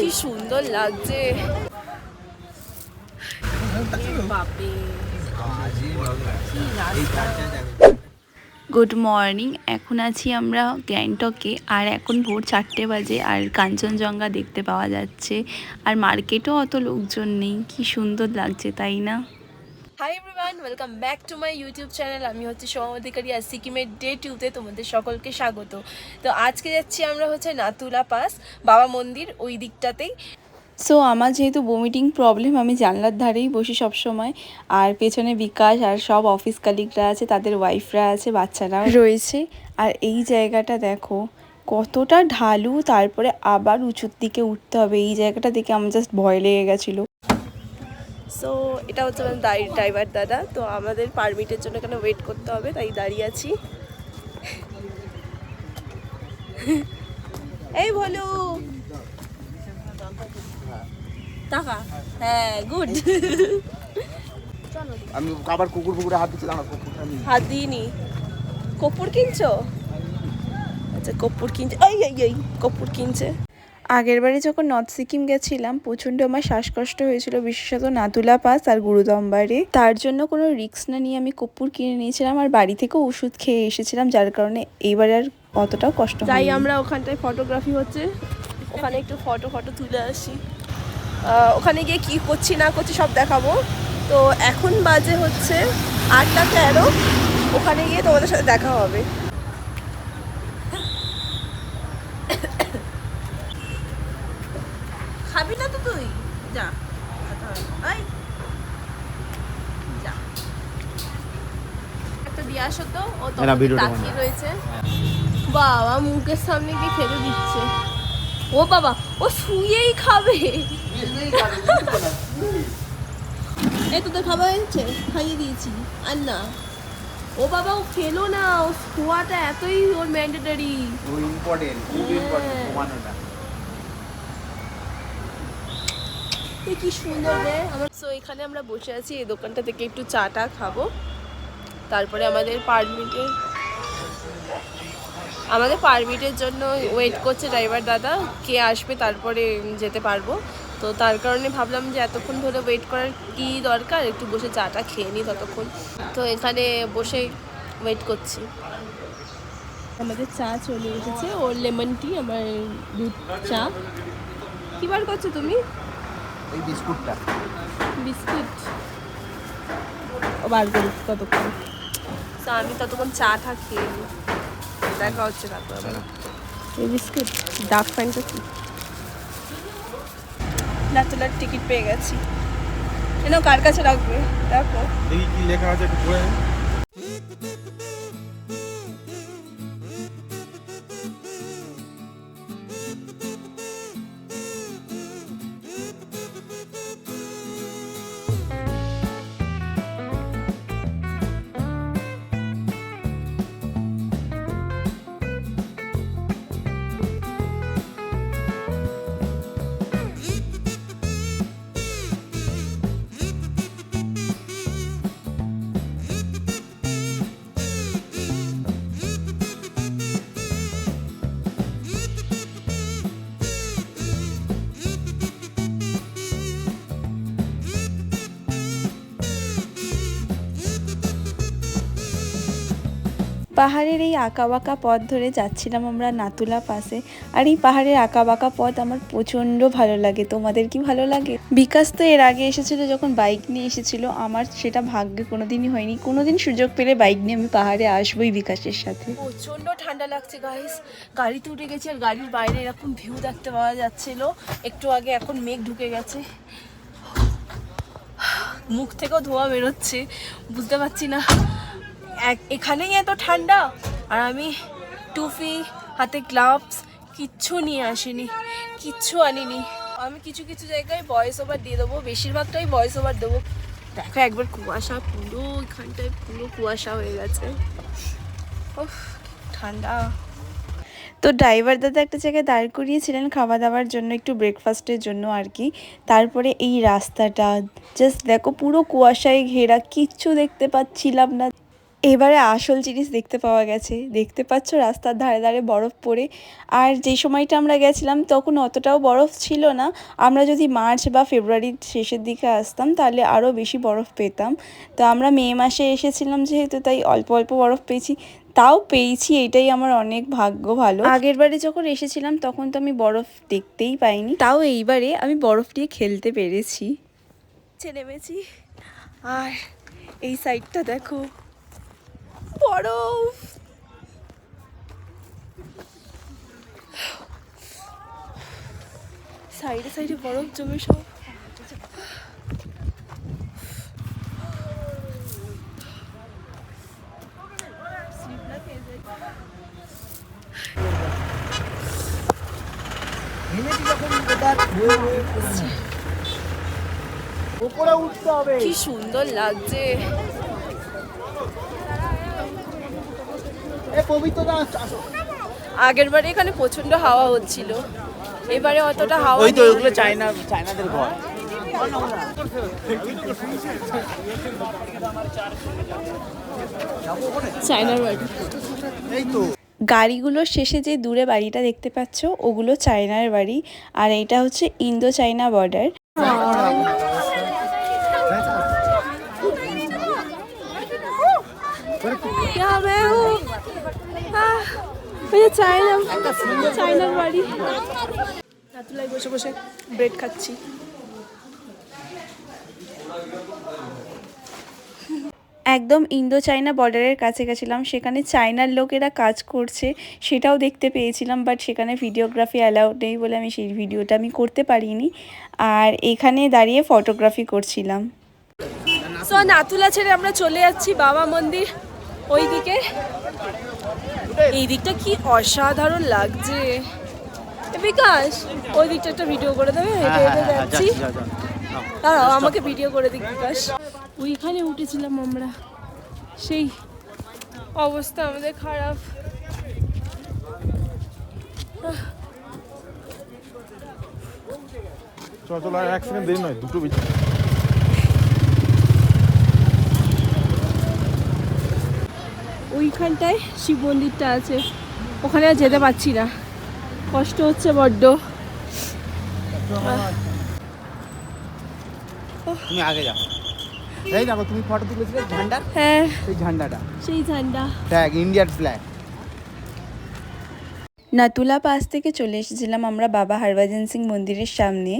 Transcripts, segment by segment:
কি সুন্দর লাগছে। Good morning. এখন আছি আমরা গ্যাংটকে, আর এখন ভোর 4টে বাজে, আর কাঞ্চনজঙ্ঘা দেখতে পাওয়া যাচ্ছে, আর মার্কেটেও অত লোকজন নেই। কি সুন্দর লাগছে, তাই না? Hi everyone, welcome back to my YouTube channel. আমি হচ্ছে সোমা অধিকারী, আর সিকিমের ডে 2তে তোমাদের সকলকে স্বাগত। তো আজকে যাচ্ছি আমরা হচ্ছে নাতুলা পাস, বাবা মন্দির ওই দিকটাতেই। সো আমার যেহেতু ভমিটিং প্রবলেম, আমি জানলার ধারেই বসি সব সময়, আর পেছনে বিকাশ আর সব অফিস কালিগরা আছে, তাদের ওয়াইফরা আছে, বাচ্চারাও রয়েছে। আর এই জায়গাটা দেখো কতটা ঢালু, তারপরে আবার উঁচুর দিকে উঠতে হবে। এই জায়গাটা দেখে আমার জাস্ট ভয় লেগে গেছিলো। সো এটা হচ্ছে আমাদের ড্রাইভার দাদা। তো আমাদের পারমিটের জন্য এখানে ওয়েট করতে হবে, তাই দাঁড়িয়ে আছি। এই বলো টাকা। হ্যাঁ, গুড। আমি আবার কুকুরে হাত দিচ্ছি, হাত দিইনি। কপুর কিনছো? আচ্ছা, কপুর কিনছে। এই কপুর কিনছে। আগের বারে যখন নর্থ সিকিম গেছিলাম, প্রচণ্ড আমার শ্বাসকষ্ট হয়েছিল, বিশেষত নাতুলা পাস আর গুরুদম্বারে। তার জন্য কোনো রিস্ক না নিয়ে আমি কর্পূর কিনে নিয়েছিলাম, আর বাড়ি থেকেও ওষুধ খেয়ে এসেছিলাম, যার কারণে এইবার আর অতটাও কষ্ট হয়নি। তাই আমরা ওখানটায় ফটোগ্রাফি হচ্ছে, ওখানে একটু ফটো তুলে আসি। ওখানে গিয়ে কি করছি না করছি সব দেখাবো। তো এখন বাজে হচ্ছে 8টা 13। ওখানে গিয়ে তোমাদের সাথে দেখা হবে। খাবি না তো তুই? যা যা, একটা দিয়ে আসো তো। ও তো তাকিয়ে রয়েছে। বাবা মুখের সামনে গিয়ে খেতে দিচ্ছে। ও বাবা, ও শুয়েই খাবে। এই তোদের খাবার হয়েছে, খাইয়ে দিয়েছি। আর না, ও বাবা ও খেলো না। ও শোয়াটা এতই ওর ম্যান্ডেটরি, ইম্পর্টেন্ট, খুব ইম্পর্টেন্ট ঘুমানোটা। কি সুন্দর রে আমার। সো এখানে আমরা বসে আছি, এই দোকানটা থেকে একটু চাটা খাবো। তারপরে আমাদের পারমিটের জন্য ওয়েট করছে ড্রাইভার দাদা, কে আসবে তারপরে যেতে পারবো। তো তার কারণে ভাবলাম যে এতক্ষণ ধরে ওয়েট করার কি দরকার, একটু বসে চাটা খেয়ে নিই ততক্ষণ। তো এখানে বসে ওয়েট করছি। আমাদের চা চলে এসেছে, ওর লেমন টি, আমার দুধ চা। কি বার করছো তুমি? এই বিস্কুট ও বার করি ততক্ষণ। তো আমি ততক্ষণ চাটা খেয়ে নিই, দেখা হচ্ছে তারপর। এই বিস্কুট ডার্ক ফ্যান্টাসি। নাতুলার টিকিট পেয়ে গেছি। এনাও কার কাছে রাখবে দেখো, দেখি কি লেখা আছে একটু পড়ে। পাহাড়ের এই আঁকাবাঁকা পথ ধরে যাচ্ছিলাম আমরা নাতুলা পাসে, আর এই পাহাড়ের আঁকাবাঁকা পথ আমার প্রচণ্ড ভালো লাগে। তোমাদের কি ভালো লাগে? বিকাশ তো এর আগে এসেছিল, যখন বাইক নিয়ে এসেছিল। আমার সেটা ভাগ্যে কোনোদিনই হয়নি। কোনোদিন সুযোগ পেলে বাইক নিয়ে আমি পাহাড়ে আসবোই বিকাশের সাথে। প্রচণ্ড ঠান্ডা লাগছে গাইস। গাড়িতে উঠে গেছি, আর গাড়ির বাইরে এরকম ভিউ দেখতে পাওয়া যাচ্ছিল একটু আগে। এখন মেঘ ঢুকে গেছে, মুখ থেকেও ধোঁয়া বেরোচ্ছে, বুঝতে পারছি না এখানেই এত ঠান্ডা। আর আমি টুপি, হাতে গ্লাভস কিচ্ছু নিয়ে আসিনি, কিচ্ছু আনিনি। আমি কিছু জায়গায় ভয়েস ওভার দিয়ে দেবো, বেশিরভাগটাই ভয়েস ওভার দেবো। দেখো একবার কুয়াশা, পুরো এখানটায় পুরো কুয়াশা হয়ে গেছে। ওহ ঠান্ডা। তো ড্রাইভার দাদা একটা জায়গায় দাঁড় করিয়েছিলেন খাওয়া দাওয়ার জন্য, একটু ব্রেকফাস্টের জন্য আর কি। তারপরে এই রাস্তাটা জাস্ট দেখো, পুরো কুয়াশায় ঘেরা, কিচ্ছু দেখতে পাচ্ছিলাম না। এবারে আসল জিনিস দেখতে পাওয়া গেছে। দেখতে পাচ্ছ রাস্তার ধারে ধারে বরফ পড়ে। আর যে সময়টা আমরা গেছিলাম তখন অতটাও বরফ ছিল না। আমরা যদি মার্চ বা ফেব্রুয়ারির শেষের দিকে আসতাম তাহলে আরও বেশি বরফ পেতাম। তো আমরা মে মাসে এসেছিলাম যেহেতু, তাই অল্প অল্প বরফ পেয়েছি। তাও পেয়েছি, এটাই আমার অনেক ভাগ্য ভালো। আগের বারে যখন এসেছিলাম তখন তো আমি বরফ দেখতেই পাইনি, তাও এইবারে আমি বরফ দিয়ে খেলতে পেরেছি। নেমেছি আর এই সাইডটা দেখো বরফ। সাইডে সাইডে বরফ জমে সব। উপরে উঠতে হবে। কি সুন্দর লাগছে। আগের বারে এখানে প্রচন্ড হাওয়া হচ্ছিল, এবারে অতটা হাওয়া ওই তো নেই। ওগুলো চায়নাদের ঘর। চায়নার বাড়ি। এই তো গাড়িগুলোর শেষে যে দূরে বাড়িটা দেখতে পাচ্ছ ওগুলো চায়নার বাড়ি, আর এটা হচ্ছে ইন্দো চায়না বর্ডার। চায়নার বাড়ি। নাতুলাই বসে বসে ব্রেড খাচ্ছি। একদম ইন্দো চায়না বর্ডারের কাছে গেছিলাম, সেখানে চায়নার লোকেরা কাজ করছে সেটাও দেখতে পেয়েছিলাম, বাট সেখানে ভিডিওগ্রাফি অ্যালাউড নেই বলে আমি সেই ভিডিওটা করতে পারিনি। আর এখানে দাঁড়িয়ে ফটোগ্রাফি করছিলাম। সো নাতুলা ছেড়ে আমরা চলে যাচ্ছি বাবা মন্দির ওই দিকে। এই দিকটা কি অসাধারণ লাগছে। বিকাশ ওই দিকটা একটা ভিডিও করে দেবে? হেঁটে হেঁটে যাচ্ছি। দাঁড়াও আমাকে ভিডিও করে দিক বিকাশ। ওইখানে উঠেছিলাম আমরা, সেই অবস্থা আমাদের খারাপ। চল আর এক সেকেন্ড দেরি নয়, দুটো বেশি। ওইখানটায় শিব মন্দিরটা আছে, ওখানে আর যেতে পারছি না, কষ্ট হচ্ছে বড্ড। তুমি আগে যাও। এই দেখো তুমি ফটো তুলেছিলে ঝান্ডার, হ্যাঁ সেই ঝান্ডাটা, সেই ঝান্ডা। Flag, Indian flag. Nathula pass থেকে চলে এসেছিলাম আমরা বাবা হরভজন সিং মন্দিরের সামনে,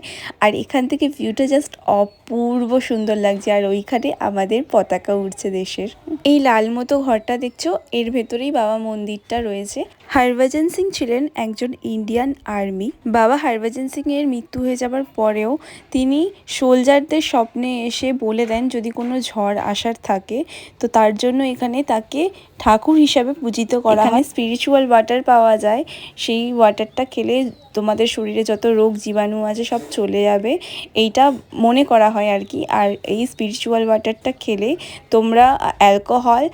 আর এখান থেকে ভিউটা জাস্ট অপূর্ব সুন্দর লাগছে। আর ওইখানে আমাদের পতাকা উঠছে দেশের। এই লাল মতো ঘরটা দেখছো, এর ভেতরেই বাবা মন্দিরটা রয়েছে। হরভজন সিং ছিলেন একজন ইন্ডিয়ান আর্মি। বাবা হরভজন সিং এর মৃত্যু হয়ে যাবার পরেও তিনি সোলজারদের স্বপ্নে এসে বলে দেন যদি কোনো ঝড় আসার থাকে তো তার জন্য এখানে তাকে ঠাকুর হিসাবে পূজিত করা হয়। স্পিরিচুয়াল ওয়াটার পাওয়া যায়, সেই ওয়াটারটা খেলে তোমাদের শরীরে যত রোগ জীবাণু আছে সব চলে যাবে, এইটা মনে করা হয় আর কি। আর এই স্পিরিচুয়াল ওয়াটারটা খেলে তোমরা অ্যালকোহল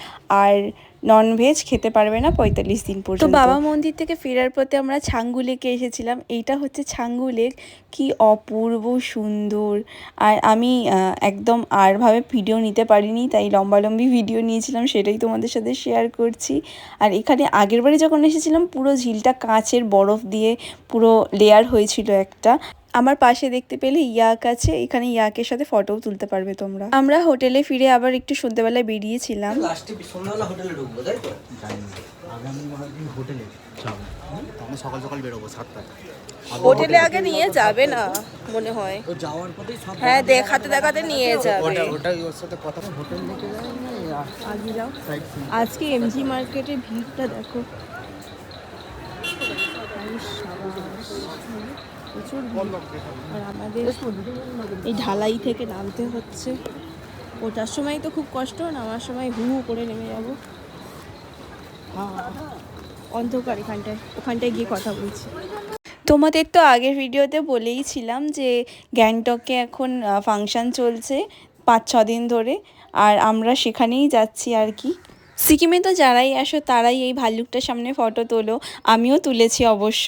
আর ননভেজ খেতে পারবে না 45 দিন পর্যন্ত। তো বাবা মন্দির থেকে ফেরার পথে আমরা ছাঙ্গু লেকে এসেছিলাম। এইটা হচ্ছে ছাঙ্গু লেক, কি অপূর্ব সুন্দর। আর আমি একদম আরভাবে ভিডিও নিতে পারিনি, তাই লম্বালম্বি ভিডিও নিয়েছিলাম, সেটাই তোমাদের সাথে শেয়ার করছি। আর এখানে আগের বারে যখন এসেছিলাম পুরো ঝিলটা কাঁচের বরফ দিয়ে পুরো লেয়ার হয়েছিল একটা। আমার পাশে দেখতে পেলে ইয়াক আছে, এখানে ইয়াকের সাথে ফটোও তুলতে পারবে তোমরা। আমরা হোটেলে ফিরে আবার একটু সন্ধ্যেবেলায় বেরিয়েছিলাম। হোটেলে ঢুকবো তাই তো? আগামী হোটেলে যাবো, আমি সকাল সকাল বেরোবো 7টায়। হোটেলে আগে নিয়ে যাবে না মনে হয়, যাওয়ার পথেই সব হ্যাঁ দেখাতে দেখাতে নিয়ে যাবে। ওটাই ওর সাথে কথা, হোটেল থেকে আগে যাও। আজকে এমজি মার্কেটের ভিড়টা দেখো, প্রচুর ভিড়। আর আমাদের এই ঢালাই থেকে নামতে হচ্ছে, ওটার সময় তো খুব কষ্ট, নামার সময় হু হু করে নেমে যাবো। অন্ধকার ওখানটায় গিয়ে কথা বলছি। তোমাদের তো আগের ভিডিওতে বলেইছিলাম যে গ্যাংটকে এখন ফাংশান চলছে 5-6 দিন ধরে, আর আমরা সেখানেই যাচ্ছি আর কি। সিকিমে তো যারাই আসো তারাই এই ভাল্লুকটার সামনে ফটো তোলো, আমিও তুলেছি অবশ্য।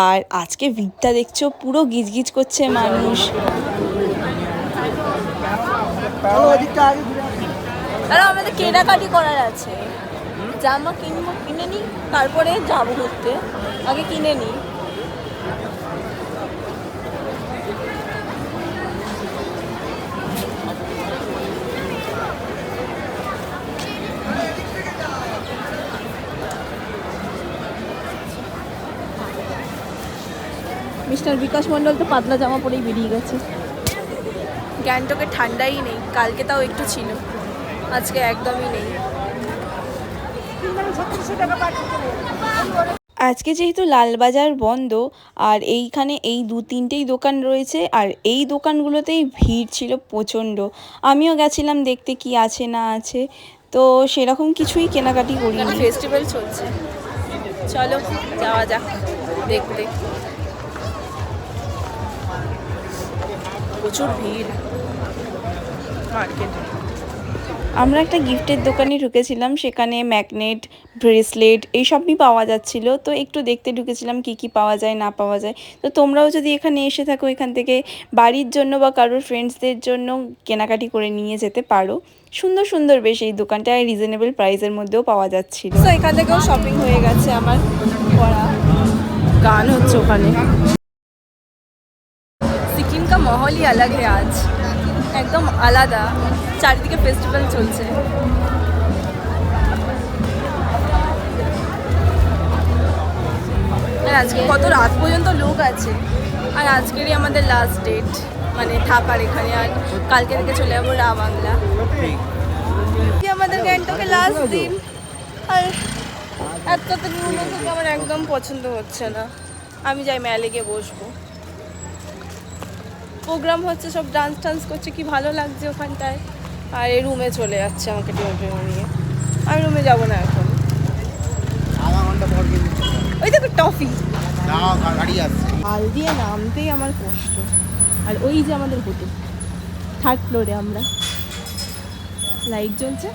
আর আজকে ভিড়টা দেখছো, পুরো গিজগিজ করছে মানুষ। আর আমাদের কেনাকাটি করার আছে, জামা কিনবো, কিনে নিই তারপরে যাবো ঘুরতে, আগে কিনে নিই। মিস্টার বিকাশ মণ্ডল তো পাতলা জামা পরেই বেরিয়ে গেছে। গ্যাংটকে ঠান্ডাই নেই, কালকে তাও একটু ছিল, আজকে একদমই নেই। আজকে যেহেতু লালবাজার বন্ধ আর এইখানে এই 2-3টেই দোকান রয়েছে আর এই দোকানগুলোতেই ভিড় ছিল প্রচণ্ড। আমিও গেছিলাম দেখতে কি আছে না আছে, তো সেরকম কিছুই কেনাকাটি করিনি। ফেস্টিভ্যাল চলছে, চলো যাওয়া যাক দেখতে। প্রচুর ভিড় মার্কেটে। আমরা একটা গিফটের দোকানে ঢুকেছিলাম, সেখানে ম্যাগনেট, ব্রেসলেট এইসবই পাওয়া যাচ্ছিলো, তো একটু দেখতে ঢুকেছিলাম কি কি পাওয়া যায় না পাওয়া যায়। তো তোমরাও যদি এখানে এসে থাকো, এখান থেকে বাড়ির জন্য বা কারোর ফ্রেন্ডসদের জন্য কেনাকাটি করে নিয়ে যেতে পারো। সুন্দর সুন্দর বেশ এই দোকানটা রিজনেবল প্রাইসের মধ্যেও পাওয়া যাচ্ছিল। তো এখান থেকেও শপিং হয়ে গেছে আমার করা। গান হচ্ছে ওখানে। সিকিম কা মহলই আলাগ হে আজ, একদম আলাদা, চারিদিকে ফেস্টিভ্যাল চলছে। আর আজকে কত রাত পর্যন্ত লোক আছে, আর আজকেরই আমাদের লাস্ট ডেট মানে থাকার এখানে, আর কালকে থেকে চলে যাবো বাংলা। আমাদের গ্যাংটকে লাস্ট দিন, আর এত রুমে থেকে আমার একদম পছন্দ হচ্ছে না। আমি যাই মেলে গিয়ে বসবো, প্রোগ্রাম হচ্ছে, সব ডান্স টান্স করছে, কি ভালো লাগছে ওখানটায়। আর এই রুমে চলে যাচ্ছে আমাকে টেনে নিয়ে, আমি রুমে যাবো না এখন। আধা ঘন্টা পর কিন্তু ওই দেখো টফি, গাড়ি আসছে। হাল দিয়ে নামতেই আমার কষ্ট। আর ওই যে আমাদের হোটেল, 3rd ফ্লোরে আমরা, লাইট জ্বলছে।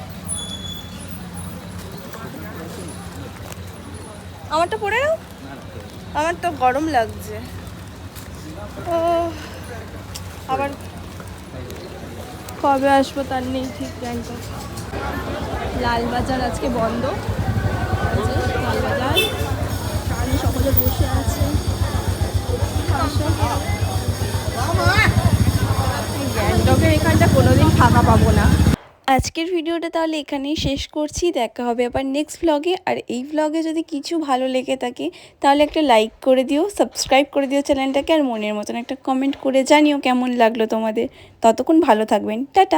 আমারটা পরে নাও, আমার তো গরম লাগছে। ও আবার কবে আসবো তার নেই ঠিক। গ্যাংটক লালবাজার আজকে বন্ধ, লালবাজার সামনে সকলে বসে আছে। গ্যাংটকের এখানটা কোনোদিন ফাঁকা পাবো না। আজকের ভিডিওটা তাহলে এখানেই শেষ করছি, দেখা হবে আবার নেক্সট ভ্লগে। আর এই ভ্লগে যদি কিছু ভালো লেগে থাকে তাহলে একটা লাইক করে দিও, সাবস্ক্রাইব করে দিও চ্যানেলটাকে, আর মনের মতন একটা কমেন্ট করে জানিও কেমন লাগলো তোমাদের। ততক্ষণ ভালো থাকবেন, টাটা।